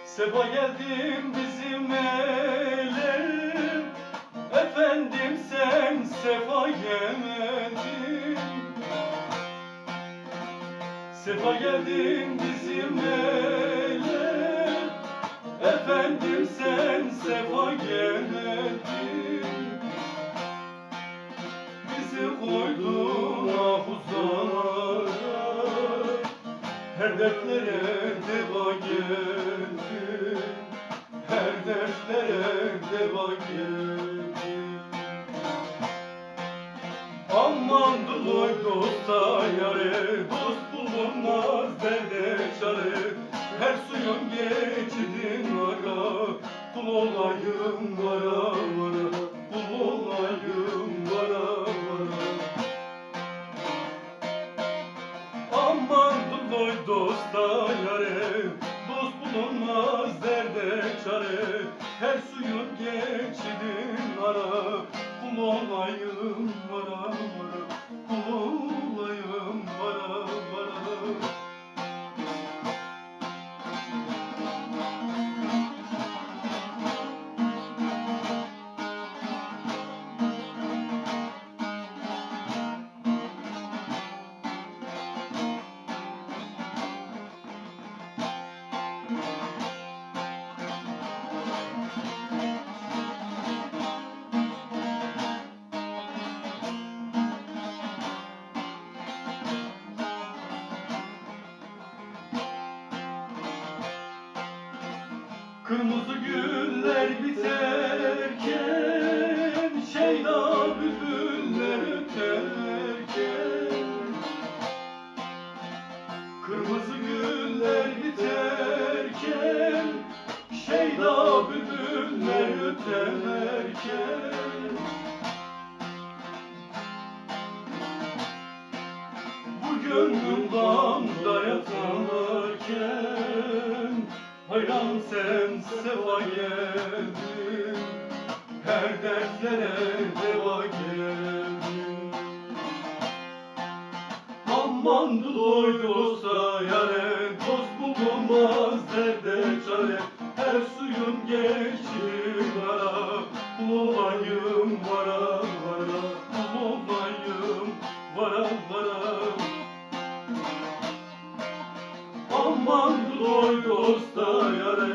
Sefa geldin bizim ele, efendim sen sefa gelmedin. Sefa geldin bizim ele, efendim sen sefa gelmedin. Bizi koydun ahuzlara, her dertlere deva geldin. Her dertlere deva geldin. Aman dur dosta yare, dost bulunmaz derde çare. Her suyun geçidin ara, kul olayım vara vara, kul olayım vara vara. Aman dur dosta yare, dost bulunmaz derde çare. Her suyun geçidin ara, kul olayım vara vara, kul olayım vara vara. Kırmızı güller biterken, şeyda bülbüller öterken. Kırmızı güller biterken, şeyda bülbüller öterken. Bu gönlüm damda yatarken, hayran sen sefa geldin. Her dertlere deva geldin. Aman doy dosta yare, dost bulunmaz derde çare. Her suyun geçtiği ara, kul olayım vara vara, kul olayım vara vara. Aman doy dosta yare,